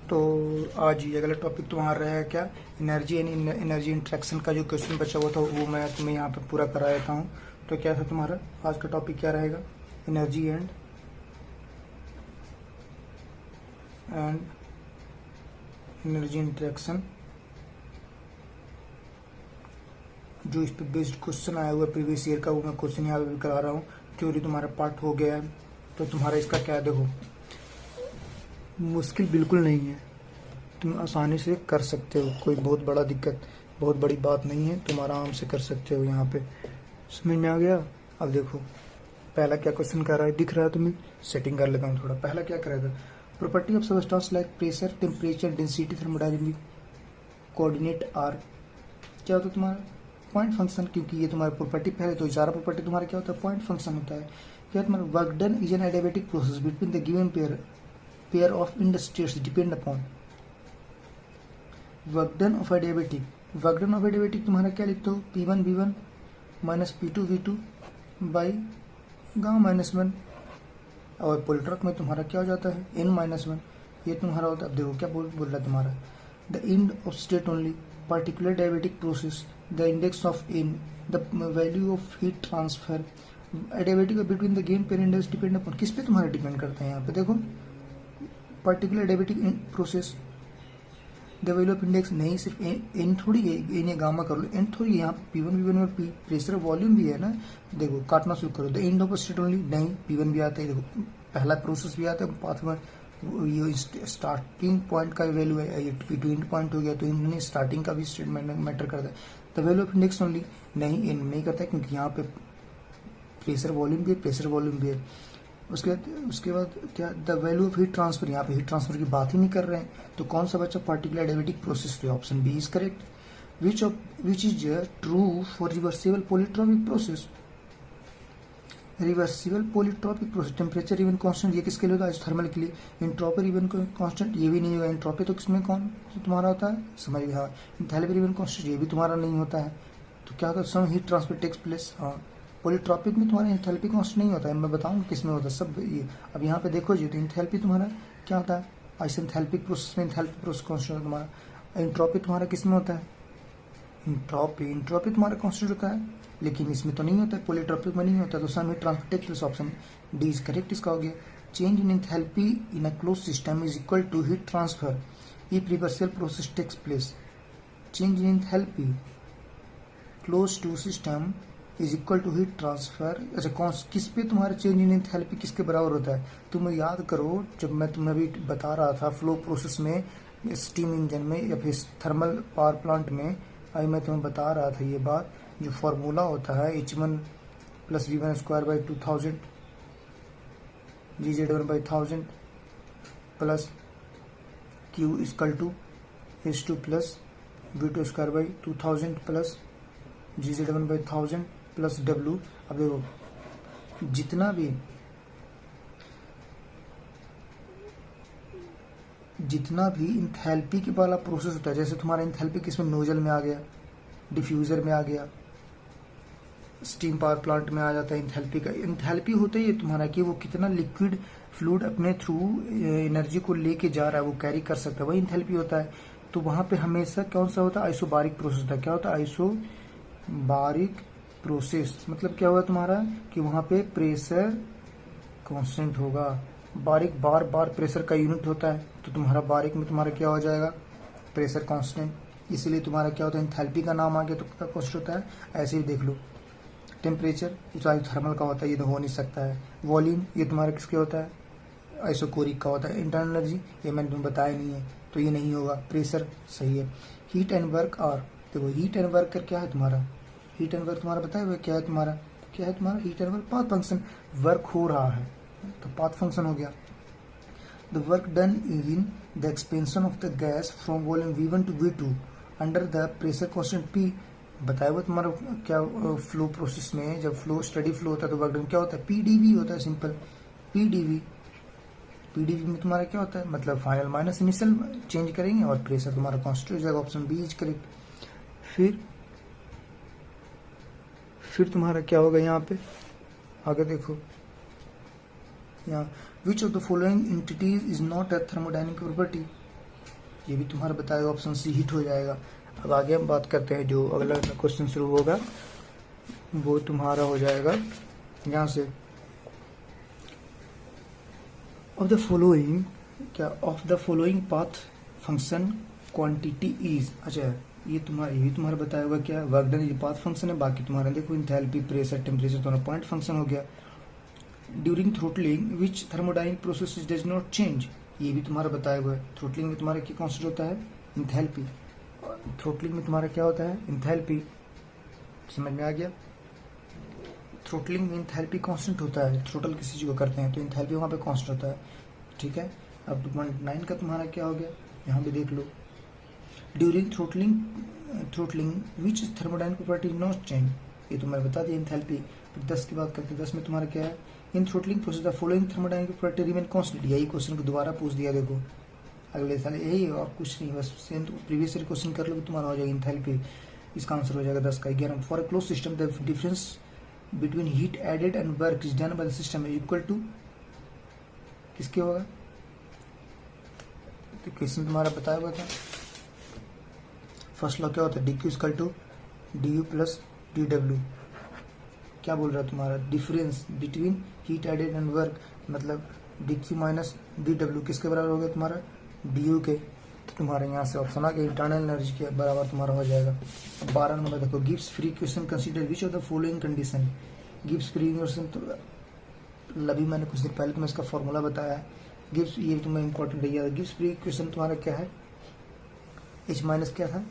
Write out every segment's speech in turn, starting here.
तो आज ये अगला टॉपिक तुम्हारा रहेगा क्या, एनर्जी एंड एनर्जी इंट्रैक्शन का जो क्वेश्चन बचा हुआ था वो मैं तुम्हें यहाँ पे पूरा करा देता हूँ। तो क्या था तुम्हारा आज का टॉपिक, क्या रहेगा, एनर्जी एंड एनर्जी इंट्रैक्शन। जो इस पे बेस्ड क्वेश्चन आया हुआ है प्रीवियस ईयर का, वो मैं क्वेश्चन यहाँ पे भी करा रहा हूँ। थ्योरी तुम्हारा पार्ट हो गया है, तो तुम्हारा इसका क्या, देखो मुश्किल बिल्कुल नहीं है, तुम आसानी से कर सकते हो, कोई बहुत बड़ा दिक्कत, बहुत बड़ी बात नहीं है, तुम आराम से कर सकते हो। यहाँ पे समझ में आ गया। अब देखो पहला क्या क्वेश्चन कर रहा है, दिख रहा है तुम्हें, सेटिंग कर लेता हूँ थोड़ा। पहला क्या कर रहा था, property of substance like pressure, temperature, density, thermodynamic coordinate are. क्या होता है तुम्हारा पॉइंट फंक्शन, क्योंकि ये तुम्हारा प्रॉपर्टी पहले, तो सारा प्रॉपर्टी तुम्हारा क्या होता है, पॉइंट फंक्शन होता है। क्या तुम्हारा work done is an adiabatic process between the given pair of industries depend upon work done of adiabatic. Work done of adiabatic तुम्हारा क्या लिखते हो, P1 V1 minus P2 V2 by gamma -1। और पोलिट्रॉक में तुम्हारा क्या हो जाता है, N-1। ये तुम्हारा होता है। अब देखो क्या बोल रहा है तुम्हारा, the end of state only particular diabatic process, the index of N, the value of heat transfer, adiabatic between the gain pair index depend upon, किस पे तुम्हारा डिपेंड करता है। यहाँ पे देखो particular diabetic process, the value of index नहीं, सिर्फ एन थोड़ी है, एन या गामा कर लो, एन थोड़ी, यहाँ P1 V1 में प्रेशर वॉल्यूम भी है ना। देखो काटना शुरू करो, the end of state only, नहीं P1 भी आता है, देखो पहला प्रोसेस भी आता है, पाथ में ये स्टार्टिंग पॉइंट का वैल्यू है, ये P2 एंड पॉइंट हो गया, तो इन्होंने स्टार्टिंग का भी स्टेटमेंट मैटर करता है। The value of index only, नहीं एन नहीं करता है, क्योंकि यहाँ पे प्रेशर वॉल्यूम भी है, प्रेशर वॉल्यूम भी है। उसके बाद क्या, the value of heat transfer, यहाँ पे हीट ट्रांसफर की बात ही नहीं कर रहे हैं, तो कौन सा बच्चा, पार्टिकुलर डायबेटिक प्रोसेस, तो option B is correct. Which is true for reversible polytropic process, reversible polytropic process, temperature even constant, ये किसके लिए होता है, थर्मल के लिए। इंट्रोपर इवन कांस्टेंट, ये भी नहीं होगा, इंट्रोपी तो किसमें कौन तुम्हारा होता है, समझ गया। हाँ, इंथैल्पी इवन कांस्टेंट, ये भी तुम्हारा नहीं होता है, तो क्या होता है, some heat transfer takes place. हाँ, पॉलीट्रॉपिक में तुम्हारा इंथैल्पी कांस्टेंट नहीं होता है, मैं बताऊंगा किसमें होता है सब ये। अब यहाँ पे देखो जी, तो इंथैल्पी तुम्हारा क्या होता है, आइसेंथैल्पिक प्रोसेस में इंथैल्पी प्रोसेस कांस्टेंट तुम्हारा। इंट्रोपी तुम्हारा किसमें होता है, इंट्रोपी तुम्हारा कांस्टेंट होता है, लेकिन इसमें तो नहीं होता है, पॉलीट्रॉपिक में नहीं होता, तो some heat transfer takes place, option D is correct इसका हो गया। Change in enthalpy in a close system is equal to heat transfer if reversible process takes place. Change in enthalpy close to system is equal to heat transfer. अच्छा कौन किस पे तुम्हारा change in enthalpy किसके बराबर होता है, तुम याद करो, जब मैं तुम्हें अभी बता रहा था फ्लो प्रोसेस में, स्टीम इंजन में या फिर थर्मल पावर प्लांट में, अभी मैं तुम्हें बता रहा था ये बात, जो फॉर्मूला होता है H1 plus V1 square by 2000 GZ1 by 1000 plus Q equal to H2 plus V2 square by 2000 plus GZ1 by 1000 plus W। अब देखो जितना भी इंथैल्पी के वाला प्रोसेस होता है, जैसे तुम्हारा इंथैल्पी किसमें, नोजल में आ गया, डिफ्यूजर में आ गया, स्टीम पावर प्लांट में आ जाता है इंथैल्पी का। इंथैल्पी होता ही है तुम्हारा कि वो कितना लिक्विड फ्लूइड अपने थ्रू एनर्जी को लेके जा रहा है, वो कैरी कर सकता है, वही इंथैल्पी होता है। तो वहां पे हमेशा कौन सा होता है, आइसोबारिक प्रोसेस होता है। क्या होता है, आइसोबारिक प्रोसेस, मतलब क्या हुआ तुम्हारा कि वहां पे प्रेशर कांस्टेंट होगा, बारीक बार बार प्रेशर का यूनिट होता है, तो तुम्हारा बारीक में तुम्हारा क्या हो जाएगा, प्रेशर कांस्टेंट, इसलिए तुम्हारा क्या होता है, इंथैल्पी का नाम आ गया तो क्या कांस्टेंट होता है। ऐसे ही देख लो, टेम्परेचर ये थर्मल का होता है, ये तो हो नहीं सकता है। वॉल्यूम ये तुम्हारा किसके होता है, आइसोकोरिक का होता है। इंटरनल एनर्जी ये मैंने तुम्हें बताया नहीं है, तो ये नहीं होगा। प्रेशर सही है। हीट एंड वर्क आर, देखो हीट एंड वर्क क्या है तुम्हारा, हीट एंड वर्क तुम्हारा बताया हुआ क्या है तुम्हारा, heat and work path function, work हो रहा है तो पाथ फंक्शन हो गया। The work done in the expansion of the gas from volume V1 to V2 under the pressure constant P। बताया हुआ तुम्हारा क्या, फ्लो प्रोसेस में जब फ्लो स्टडी फ्लो होता है तो वर्क डन क्या होता है, PdV होता है, सिंपल PdV। PdV में तुम्हारा क्या होता है, मतलब फाइनल माइनस इनिशियल चेंज करेंगे और प्रेशर तुम्हारा कांस्टेंट हो जाएगा, ऑप्शन बी इज करेक्ट। फिर तुम्हारा क्या होगा, यहाँ पे आगे देखो, यहाँ विच of the following entities is not a thermodynamic property, ये भी तुम्हारा बताया ऑप्शन सी हीट हो जाएगा। अब आगे हम बात करते हैं, जो अगला क्वेश्चन शुरू होगा वो तुम्हारा हो जाएगा यहाँ से, ऑफ द फॉलोइंग, क्या of the following path function quantity is, अच्छा ये तुम्हारा बताया हुआ क्या, वर्क डन ये पाथ फंक्शन है, बाकी तुम्हारा देखो इंथैल्पी, प्रेशर, टेम्परेचर तुम्हारा पॉइंट फंक्शन हो गया। During throttling which thermodynamic process does not change, ये भी तुम्हारा बताया हुआ है। थ्रोटलिंग में तुम्हारा क्या कॉन्स्टेंट होता है, इंथैल्पी। थ्रोटलिंग में तुम्हारा क्या होता है, इंथैल्पी। समझ में आ गया। थ्रोटलिंग में इंथैल्पी कांस्टेंट होता है, थ्रोटल किसी चीज को करते हैं तो इंथैल्पी वहाँ पे कांस्टेंट होता है, ठीक है। अब 2.9 का तुम्हारा क्या हो गया, यहाँ पे देख लो, during throttling which thermodynamic property not change, ये तुम्हारे बता दिया इंथैल्पी। फिर 10 की बात करते हैं, 10 में तुम्हारा क्या है, in throttling process the following thermodynamic property remain constant, यही क्वेश्चन को दोबारा पूछ दिया देखो अगले साल, यही और कुछ नहीं, बस सेम प्रीवियस ईयर क्वेश्चन कर लो तुम्हारा हो जाएगा इंथैल्पी, इसका आंसर हो जाएगा 10 का। 11 for a close system the difference between heat added and work is done by the system is equal to, किसके होगा, तो क्वेश्चन तुम्हारा बताया हुआ था। फर्स्ट लॉ क्या होता है, D Q equal to D U plus D W, क्या बोल रहा है तुम्हारा, difference between heat added and work, मतलब D Q minus D W किसके बराबर हो गया तुम्हारा, डी यू के। तो तुम्हारे यहाँ से ऑप्शन आ गया इंटरनल एनर्जी के बराबर तुम्हारा हो जाएगा। 12 नंबर देखो, Gibbs free question consider which of the following condition, Gibbs free question तो अभी मैंने कुछ दिन पहले तुम्हें इसका फॉर्मूला बताया है। गिब्स, ये तुम्हें इंपॉर्टेंट है, गिब्स फ्री क्वेश्चन तुम्हारा क्या है, एच माइनस क्या था,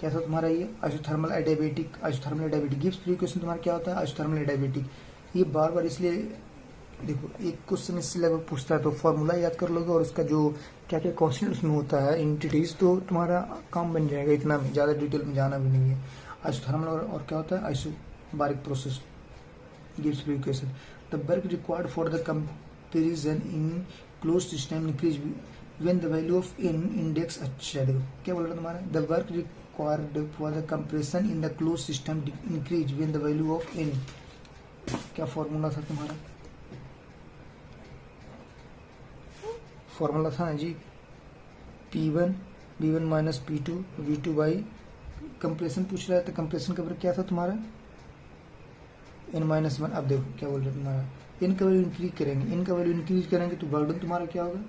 क्या था तुम्हारा ये isothermal adiabatic, isothermal adiabatic. Gibbs free question तुम्हारा क्या होता है, आइसोथर्मल एडियाबेटिक। ये बार बार इसलिए देखो एक क्वेश्चन इससे लगभग पूछता है तो फॉर्मूला याद कर लोगे और उसका जो क्या क्या क्वेश्चन उसमें होता है एंटिटीज, तो तुम्हारा काम बन जाएगा, इतना में ज़्यादा डिटेल में जाना भी नहीं है। आइसोथर्मल और क्या होता है, isobaric process. Gibbs free question, the work required for the comparison in close system increase when the value of in index, अच्छा देखो क्या बोल रहा है तुम्हारा, the work required for the compression in the close system increase when the value of in, क्या formula था तुम्हारा, फॉर्मूला था ना जी, P1 V1 minus P2 V2 by, compression पूछ रहा है तो कंप्रेशन का वर्क क्या था तुम्हारा, n-1। अब देखो क्या बोल रहे तुम्हारा, इन का वैल्यू इंक्रीज करेंगे, इन का वैल्यू इंक्रीज करेंगे तो बर्डन तुम्हारा क्या होगा,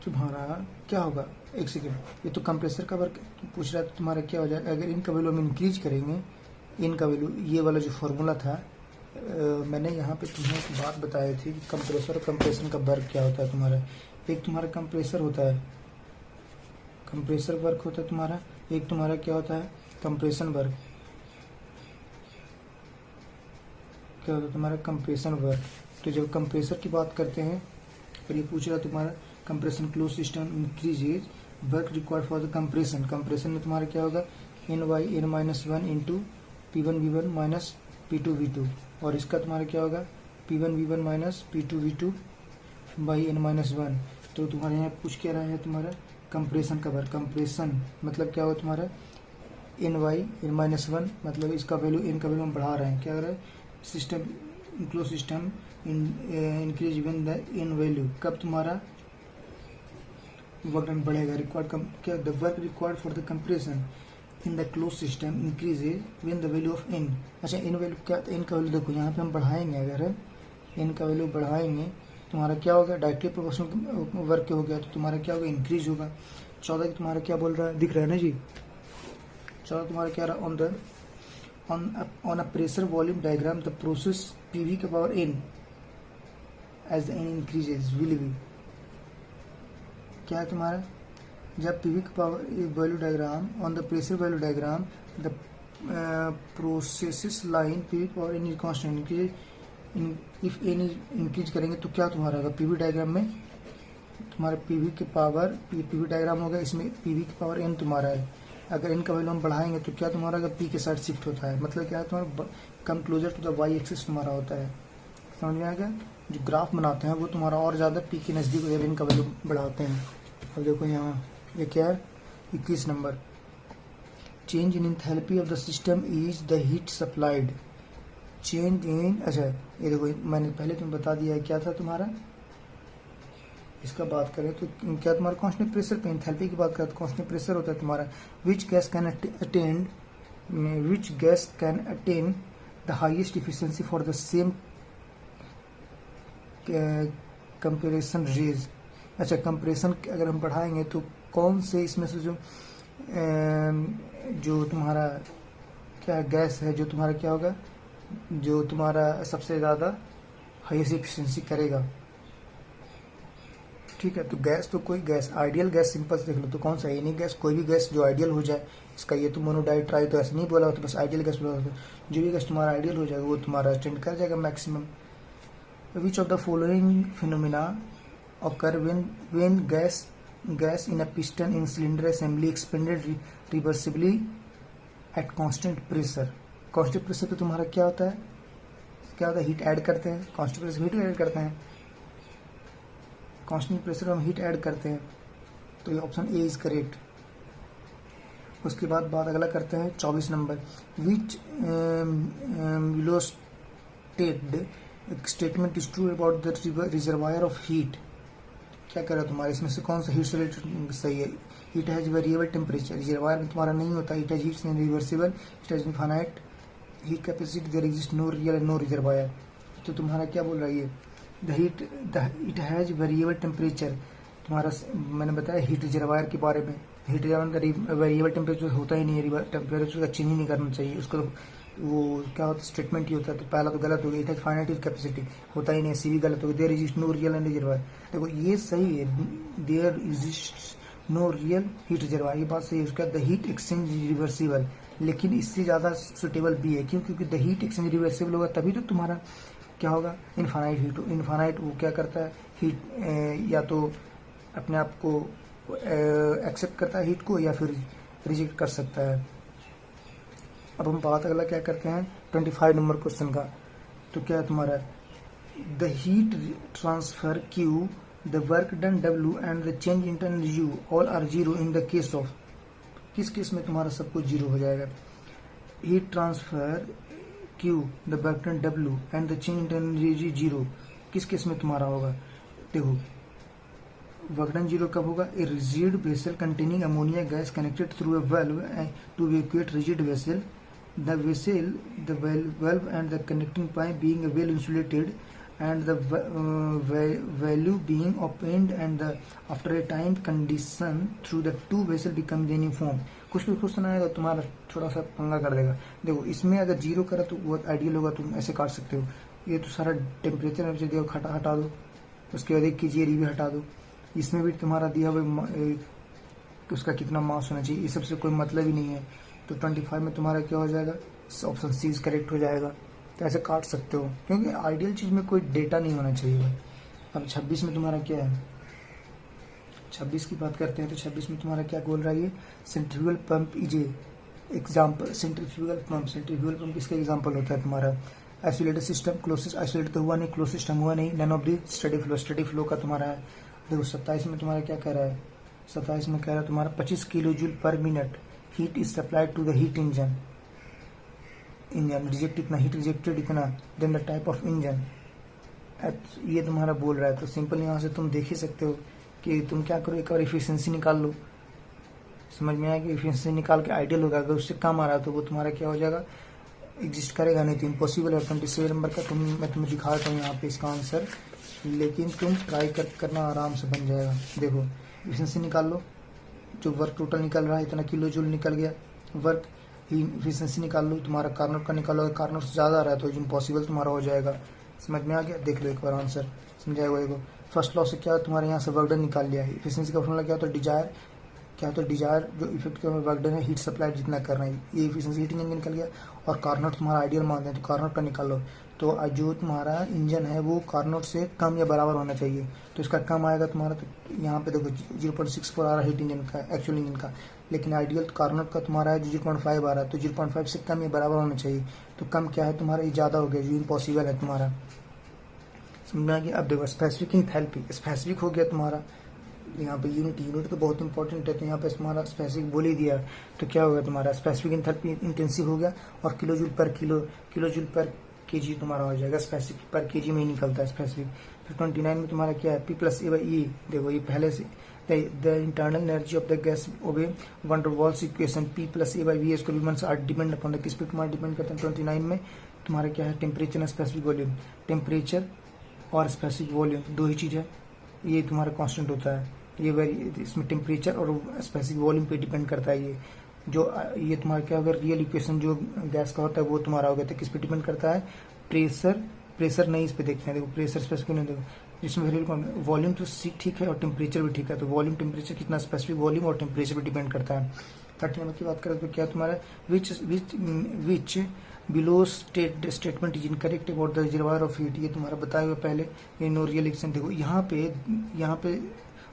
तुम्हारा क्या होगा, एक सेकेंड, ये तो कंप्रेसर का वर्क पूछ रहा है तो तुम्हारा क्या हो जाएगा, अगर इनका वैल्यू हम इंक्रीज करेंगे, इनका वैल्यू, ये वाला जो फॉर्मूला था मैंने यहाँ पे तुम्हें एक बात बताई थी कि कंप्रेसर और कंप्रेशन का वर्क क्या होता है तुम्हारा। एक तुम्हारा कंप्रेसर होता है, कंप्रेसर वर्क होता है तुम्हारा, एक तुम्हारा क्या होता है, कंप्रेशन वर्क, क्या होता है तुम्हारा, कंप्रेशन वर्क। तो जब कंप्रेसर की बात करते हैं और ये पूछ रहा है तुम्हारा compression close system increases work required for the compression, compression में तुम्हारा क्या होगा, n/n-1 into P1 V1 minus P2 V2, और इसका तुम्हारा क्या होगा, P1 V1 minus P2 V2 by n-1। तो तुम्हारे यहाँ पूछ क्या रहा है तुम्हारा कंप्रेशन का वर्क, कंप्रेशन मतलब क्या होगा तुम्हारा n/n-1, मतलब इसका वैल्यू, n का वैल्यू हम बढ़ा रहे हैं, क्या कर रहे हैं, system close system increase when the n value, कब तुम्हारा वर्क डन बढ़ेगा, रिक्वायर्ड क्या, the work required for the compression in the close system increases when the value of n। अच्छा इन वैल्यू क्या, इन का वैल्यू देखो यहाँ पे हम बढ़ाएंगे, अगर इन का वैल्यू बढ़ाएंगे तुम्हारा क्या होगा, डायरेक्टली प्रोपोर्शनल वर्क हो गया तो तुम्हारा क्या होगा, इंक्रीज होगा। 14 की तुम्हारा क्या बोल रहा है, दिख रहा है ना जी, 14 तुम्हारा क्या रहा, on a pressure volume diagram the process PV का power n as the n increases will be, क्या है तुम्हारा, जब PV का power value diagram on the pressure value diagram the process line PV power n is constant increase, if n increase करेंगे तो क्या तुम्हारा होगा, PV डायग्राम में तुम्हारा PV के पावर, PV डायग्राम होगा, इसमें PV की पावर n तुम्हारा है, अगर n का वैल्यू हम बढ़ाएंगे तो क्या तुम्हारा होगा, P के साइड शिफ्ट होता है, मतलब क्या है तुम्हारा कम closer to the y axis तुम्हारा होता है। समझ में आएगा, जो ग्राफ बनाते हैं वो तुम्हारा और ज़्यादा P के नज़दीक जब n का वैल्यू बढ़ाते हैं। अब देखो यहाँ ये क्या है, 21 number, change in enthalpy of the system is the heat supplied, change in, अच्छा ये देखो मैंने पहले तुम्हें बता दिया है क्या था तुम्हारा, इसका बात करें तो क्या तुम्हारा कांस्टेंट प्रेशर पे एंथैल्पी की बात करें तो कांस्टेंट प्रेशर होता है तुम्हारा which gas can attain the highest efficiency for the same compression range. अच्छा, कंप्रेशन अगर हम बढ़ाएंगे तो कौन से इसमें से जो तुम्हारा क्या गैस है, जो तुम्हारा क्या होगा, जो तुम्हारा सबसे ज़्यादा हाईएस्ट इफिशिएंसी करेगा। ठीक है, तो गैस तो कोई गैस आइडियल गैस सिंपल से देख लो तो कौन सा है, नहीं गैस कोई भी गैस जो आइडियल हो जाए। इसका ये तो मोनोडाइट ट्राई तो ऐसे नहीं बोला तो बस आइडियल गैस बोला, जो भी गैस तुम्हारा आइडियल हो जाएगा वो तुम्हारा अटेंड कर जाएगा maximum. Which of the following phenomena occur when gas in a piston in cylinder assembly expanded reversibly at constant pressure. Constant pressure पे तुम्हारा क्या होता है, हीट ऐड करते हैं, कांस्टेंट प्रेशर हीट ऐड करते हैं, कांस्टेंट प्रेशर हम हीट ऐड करते हैं, तो ये ऑप्शन ए इज करेक्ट। उसके बाद बात अगला करते हैं 24 number. Which statement is true about the reservoir of heat. क्या कह रहा है तुम्हारे इसमें से कौन सा हीट से रिलेटेड सही है। Heat has variable temperature, reservoir में तुम्हारा नहीं होता, heat has heat reversible, heat has infinite heat capacity, there exist no real and no reservoir. तो तुम्हारा क्या बोल रहा है ये इट हैज वेरिएबल टेम्परेचर। तुम्हारा मैंने बताया हीट रिजर्वायर के बारे में, हीट रिजर्वायर का वेरिएबल टेम्परेचर होता ही नहीं है, टेम्परेचर का चेंज ही नहीं करना चाहिए उसको। वो क्या होता है स्टेटमेंट ही होता है, तो पहला तो गलत हो गया, it has finite heat capacity होता ही नहीं, सी भी गलत हो गया, there exist no real and reservoir. देखो ये सही है, there exist no real heat reservoir, ये बात सही है। उसका द हीट एक्सचेंज रिवर्सिबल, लेकिन इससे ज़्यादा सुटेबल भी है, क्यों, क्योंकि द हीट एक्सचेंज रिवर्सिबल होगा तभी तो तुम्हारा क्या होगा इनफाइनाइट हीट। इनफाइनाइट वो क्या करता है हीट या तो अपने आप को एक्सेप्ट करता है हीट को या फिर रिजेक्ट कर सकता है। अब हम बात अगला क्या करते हैं 25 नंबर क्वेश्चन का। तो क्या है तुम्हारा the heat transfer Q, the work done W and the change internal U all are zero in the case of. किस केस में तुम्हारा सब कुछ जीरो हो जाएगा। Heat transfer Q, the work done W and the change internal zero, किस केस में तुम्हारा होगा। देखो वर्क डन जीरो कब होगा, a rigid vessel containing ammonia gas connected through a valve to evacuate rigid vessel, the valve and the connecting pipe being well insulated and the valve being opened and the after a time condition through the two vessel become uniform। कुछ भी question आएगा तुम्हारा थोड़ा सा पंगा कर देगा। देखो इसमें अगर जीरो करा तो बहुत आइडियल होगा, तुम ऐसे काट सकते हो। ये तो सारा टेम्परेचर में देखो हटा दो, उसके बाद एक कीजिए भी हटा दो। इसमें भी तुम्हारा दिया हुआ उसका कितना मास होना चाहिए, इस सबसे कोई मतलब ही नहीं है। तो 25 में तुम्हारा क्या हो जाएगा, ऑप्शन सी करेक्ट हो जाएगा। तो ऐसे काट सकते हो क्योंकि आइडियल चीज़ में कोई डेटा नहीं होना चाहिए भाई। अब 26 में तुम्हारा क्या है, 26 की बात करते हैं तो 26 में तुम्हारा क्या बोल रहा है ये centrifugal pump is example. Centrifugal pump किसका एग्जाम्पल होता है तुम्हारा आइसोलेटेड सिस्टम, क्लोज आइसोलेटेड तो हुआ नहीं, क्लोज सिस्टम हुआ नहीं, none of the steady flow का तुम्हारा है। देखो 27 में तुम्हारा क्या कह रहा है, 27 में कह रहा है तुम्हारा 25 kilojoule per minute heat is supplied to the heat engine reject इतना, हीट रिजेक्टेड इतना, then the type of engine. ये तुम्हारा बोल रहा है। तो सिंपल यहाँ से तुम देख ही सकते हो कि तुम क्या करो, एक बार इफिशियंसी निकाल लो, समझ में आएगा। इफिशियंसी निकाल के आइडियल होगा, अगर उससे कम आ रहा है तो वो तुम्हारा क्या हो जाएगा एग्जिस्ट करेगा, नहीं तो इम्पॉसिबल है। 27 नंबर का मैं तुम्हें दिखा देता हूँ यहाँ पे इसका आंसर, लेकिन तुम ट्राई करना आराम से बन जाएगा। देखो इफिशियंसी निकाल लो, जो वर्क टोटल निकल रहा है इतना किलो जूल निकल गया, वर्क इफिशियंसी निकाल लो, तुम्हारा कार्नोट का निकालो, कार्नोट से ज़्यादा आ रहा है तो इम्पॉसिबल तुम्हारा हो जाएगा। समझ में आ गया, देख लो एक बार आंसर समझाएगा। देखो फर्स्ट लॉ से क्या तुम्हारे यहाँ से वर्क डन निकाल लिया है, इफिशियंसी का फॉर्मूला क्या होता है डिजायर, क्या होता है डिजायर जो इफेक्ट का वर्क डन है हीट सप्लाई जितना कर रहे हैं, ये इफिशियंसी हीट इंजन निकल गया। और कार्नोट तुम्हारा आइडियल मानते हैं तो कार्नोट का निकालो, तो जो तुम्हारा इंजन है वो कार्नोट से कम या बराबर होना चाहिए, तो इसका कम आएगा तुम्हारा। तो यहाँ पे देखो 0.64 आ रहा है हीट इंजन का, एक्चुअल इंजन का, लेकिन आइडियल कार्नोट का तुम्हारा है 0.5 आ रहा है, तो 0.5 से कम या बराबर होना चाहिए। तो कम क्या है तुम्हारा, ये ज़्यादा हो गया, जो इम्पॉसिबल है तुम्हारा। समझना कि अब देखो स्पेसिफिक इंथैल्पी, स्पेसिफिक हो गया तुम्हारा। यहाँ पे यूनिट तो बहुत इंपॉर्टेंट है, तो यहाँ पे तुम्हारा स्पेसिफिक बोल ही दिया, तो क्या होगा तुम्हारा स्पेसिफिक इंथैल्पी इंटेंसिव हो गया, और किलो जूल पर केजी तुम्हारा हो जाएगा, स्पेसिफिक पर केजी में ही निकलता है स्पेसिफिक। फिर 29 में तुम्हारा क्या है, P plus A by E, देखो ये पहले से the internal energy of the gas obey van der Waals equation P plus A by V square are depend upon the, किस पे तुम्हारा डिपेंड करते हैं 29 में तुम्हारा क्या है, temperature and specific volume, temperature और स्पेसिफिक वॉल्यूम दो ही चीज़ है, ये तुम्हारा कांस्टेंट होता है, ये वेरी इसमें टेम्परेचर और स्पेसिफिक वॉल्यूम पे डिपेंड करता है। ये जो ये तुम्हारा क्या होगा, रियल इक्वेशन जो गैस का होता है वो तुम्हारा हो गया, तो किस पे डिपेंड करता है, प्रेशर नहीं, इस पे देखते हैं, देखो प्रेशर स्पेसिफिक नहीं, देखो जिसमें वेरिएबल वॉल्यूम तो ठीक है और टेम्परेचर भी ठीक है, तो वॉल्यूम टेम्परेचर कितना, स्पेसिफिक वॉल्यूम और टेम्परेचर पे डिपेंड करता है। 30 नंबर की बात करें तो क्या तुम्हारा which below statement is incorrect about the reservoir of heat, ये तुम्हारा बताया हुआ पहले, ये नो रियल एक्शन। देखो यहाँ पे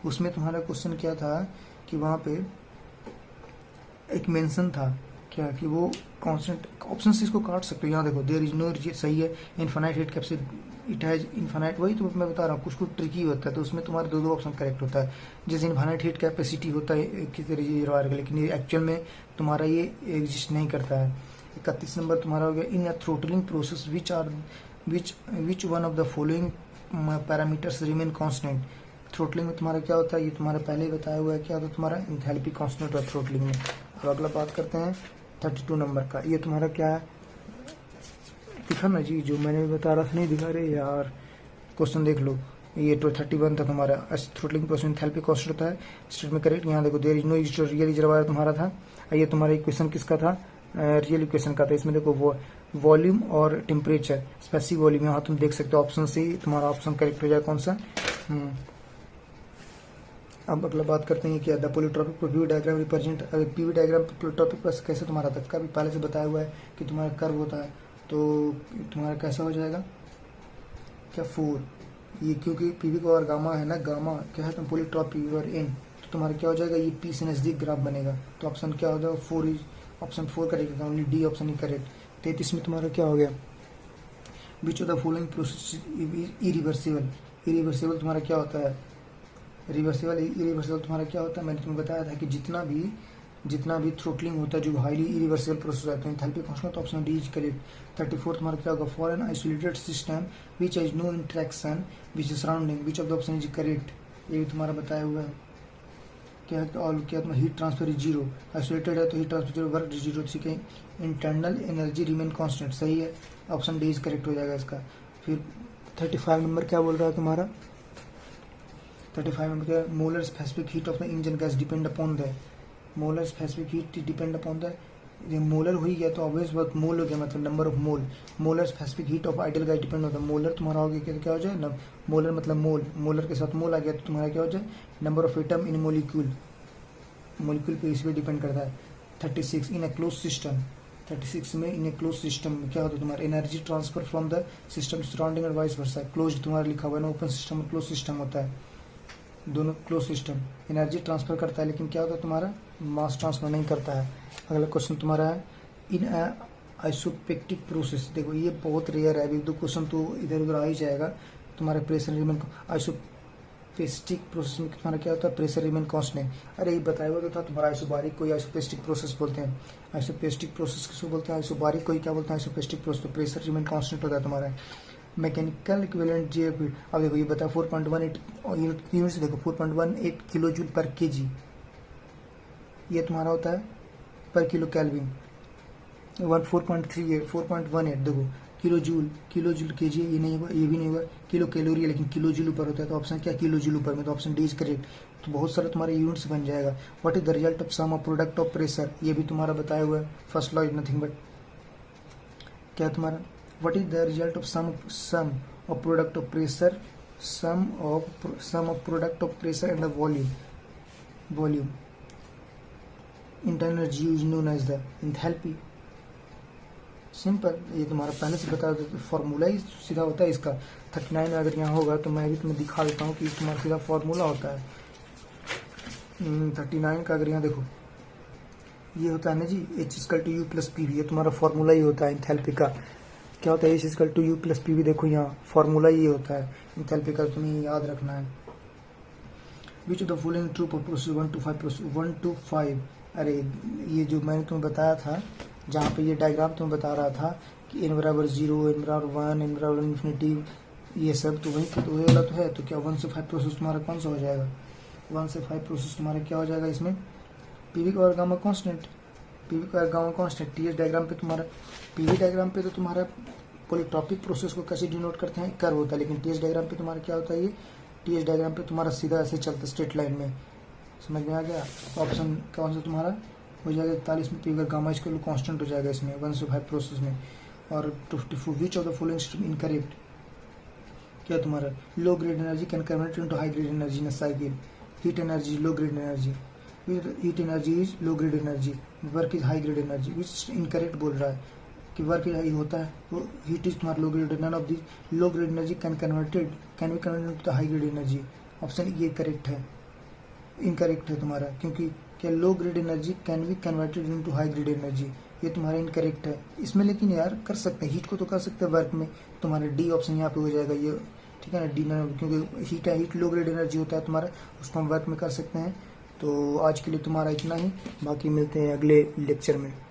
उसमें तुम्हारा क्वेश्चन क्या था कि वहाँ पे एक मेंशन था क्या कि वो कांस्टेंट, ऑप्शन से इसको काट सकते हो। यहाँ देखो देयर इज नो, सही है, infinite heat capacity it has infinite, वही तो मैं बता रहा हूँ, कुछ ट्रिकी होता है, तो उसमें तुम्हारे दो ऑप्शन करेक्ट होता है, जैसे इनफाइनाइट हीट कैपेसिटी होता है किसी रिजर्वायर का, लेकिन ये एक्चुअल में तुम्हारा ये एग्जिस्ट नहीं करता है। 31 नंबर तुम्हारा हो गया, in a throttling process which one of the following parameters remain constant, throttling में तुम्हारा क्या होता है, ये तुम्हारा पहले ही बताया हुआ है, क्या होता है तुम्हारा एंथैल्पी कांस्टेंट होता है थ्रोटलिंग में। अब अगला बात करते हैं 32 नंबर का, ये तुम्हारा क्या है, दिखा ना जी, जो मैंने बता रहा था नहीं दिखा रहे यार, क्वेश्चन देख लो, ये 31 था तुम्हारा, थ्रोटलिंग प्रोसेस एंथैल्पी कांस्टेंट होता है, स्टेटमेंट करेक्ट। यहाँ देखो there is no real reservoir तुम्हारा था, ये तुम्हारा इक्वेशन किसका था, रियल इक्वेशन का था, इसमें देखो वो वॉल्यूम और टेम्परेचर स्पेसिफिक वॉल्यूम, यहाँ तुम देख सकते हो ऑप्शन से तुम्हारा ऑप्शन करेक्ट हो जाए कौन सा। अब अगला बात करते हैं क्या, the polytropic PV diagram represent, PV diagram polytropic plus कैसे तुम्हारा तक का भी पहले से बताया हुआ है कि तुम्हारा कर्व होता है, तो तुम्हारा कैसा हो जाएगा क्या 4, ये क्योंकि पीवी का और गामा है ना, गामा क्या है, तुम पोलिट्रॉपिक और एन, तो तुम्हारा क्या हो जाएगा, ये पी से नजदीक ग्राफ बनेगा, तो ऑप्शन क्या हो जाएगा 4 is option 4 correct, only D option he correct. 33 में तुम्हारा क्या हो गया, विच of the following process irreversible तुम्हारा क्या होता है, इरिवर्सिबल तुम्हारा क्या होता है, मैंने तुम्हें बताया था कि जितना भी थ्रोटलिंग होता है जो हाईली इरिवर्सिबल प्रोसेस होता है, एंथैल्पी कांस्टेंट, तो ऑप्शन डी इज करेक्ट। 34 तुम्हारा क्या होगा, for an isolated system which has no interaction which surrounding, which of the option is correct, ये भी तुम्हारा बताया हुआ है, क्या और क्या तुम्हारा heat transfer is zero, isolated है तो heat transfer zero, work zero, ठीक है, इंटरनल एनर्जी रिमेन कांस्टेंट, सही है, ऑप्शन डी इज करेक्ट हो जाएगा इसका। फिर 35 नंबर क्या बोल रहा है तुम्हारा, 35 नंबर क्या, molar specific heat of the engine gas depend upon the, molar specific heat depend upon the, ये मोलर हो गया तो ऑब्वियस बात मोल हो गया, मतलब number of mole, molar specific heat of ideal gas depend होता है, मोलर तुम्हारा हो गया क्या हो जाए ना, मोलर मतलब मोल, मोलर के साथ मोल आ गया तो तुम्हारा क्या हो जाए, number of atom in molecule पे इस पर डिपेंड करता है। 36 इन ए क्लोज सिस्टम, 36 में इन ए क्लोज सिस्टम में क्या होता है तुम्हारा, energy transfer from the system surrounding और वाइस वर्सा, क्लोज तुम्हारा लिखा हुआ है ना, ओपन सिस्टम और क्लोज सिस्टम होता है, दोनों क्लोज सिस्टम एनर्जी ट्रांसफर करता है, लेकिन क्या होता है तुम्हारा मास ट्रांसफर नहीं करता है। अगला क्वेश्चन तुम्हारा है, इन आइसोपेक्टिक प्रोसेस, देखो ये बहुत रेयर है, अभी दो क्वेश्चन तो इधर उधर आ ही जाएगा, तुम्हारे प्रेशर रिमेन आइसोपेस्टिक प्रोसेस में तुम्हारा क्या होता है, प्रेशर रिमेन कांस्टेंट, अरे ये बताया हुआ तो था तुम्हारा आइसोबारिक कोई आइसोपेस्टिक प्रोसेस बोलते हैं, आइसोपेस्टिक प्रोसेस किसको बोलते हैं, आइसोबारिक कोई क्या बोलते हैं, आइसोपेस्टिक प्रोसेस, तो प्रेशर रिमेन कांस्टेंट होता है तुम्हारा। मैकेनिकल इक्विवेलेंट जे, अब देखो ये बता 4.18 यूनिट से, देखो 4.18 किलो जूल पर केजी, ये तुम्हारा होता है पर किलो कैल्विन, 4.18 देखो किलो जूल केजी, ये नहीं हुआ, ये भी नहीं हुआ, किलो कैलोरी है लेकिन किलो जूल ऊपर होता है, तो ऑप्शन क्या किलो जूल ऊपर में, तो ऑप्शन डी इज करेक्ट। तो बहुत सारे तुम्हारे यूनिट्स बन जाएगा। What is the result of sum of product of pressure, ये भी तुम्हारा बताया हुआ है, first law is nothing but क्या तुम्हारा, what is the result of sum of product of pressure, sum of product of pressure and the volume internal energy is known as the enthalpy, simple, ये तुम्हारा पहले से बता दो, formula ही सीधा होता है इसका। 39 में अगर यहाँ होगा तो मैं भी तुम्हें दिखा देता हूँ कि तुम्हारा सीधा फॉर्मूला होता है। 39 का अगर यहाँ देखो ये होता है ना जी, H=U + PV, ये तुम्हारा फॉर्मूला ही होता है एंथैल्पी का। क्या होता है H=U + PV, देखो यहाँ फॉर्मूला ही होता है एंथैल्पी का, तुम्हें याद रखना है। विच of the following true for process 1 to 5, अरे ये जो मैंने तुम्हें बताया था, जहाँ पे ये डायग्राम तुम्हें बता रहा था कि n = 0, n = 1, n = इन्फिनिटी, ये सब तो वही तो वही वाला तो है। तो क्या 1 से 5 प्रोसेस तुम्हारा कौन सा हो जाएगा? 1 से 5 प्रोसेस तुम्हारा क्या हो जाएगा इसमें? पीवी और गामा कांस्टेंट, पीवी और गामा कांस्टेंट। टीएस डायग्राम पे तुम्हारा, पीवी डायग्राम पे तो तुम्हारा पॉलीट्रॉपिक प्रोसेस को कैसे डिनोट करते हैं? कर्व होता है। लेकिन टीएस डायग्राम पे तुम्हारा क्या होता है? ये टीएस डायग्राम पे तुम्हारा सीधा ऐसे चलता स्ट्रेट लाइन में। समझ में आ गया? ऑप्शन कौन सा तुम्हारा हो जाएगा? 41 में पीवी और गामा इसके कांस्टेंट हो जाएगा इसमें 1 से 5 प्रोसेस में। और विच of the following statement incorrect? क्या तुम्हारा low grade energy can convert into high grade energy in a cycle. Heat energy low grade energy, heat energy is low grade energy, work is high grade energy. Which incorrect बोल रहा है कि work high होता है, वो heat is तुम्हारा low grade. None of this low grade energy can be converted into the high grade energy. Option ये correct है, इनकरेक्ट है तुम्हारा, क्योंकि क्या low grade energy can be converted into high grade energy, ये तुम्हारा incorrect है इसमें। लेकिन यार कर सकते हैं, हीट को तो कर सकते हैं वर्क में। तुम्हारा डी ऑप्शन यहाँ पे हो जाएगा ये, ठीक है ना, डी ना, क्योंकि हीट लो ग्रेड एनर्जी होता है तुम्हारा, उसको हम वर्क में कर सकते हैं। तो आज के लिए तुम्हारा इतना ही, बाकी मिलते हैं अगले लेक्चर में।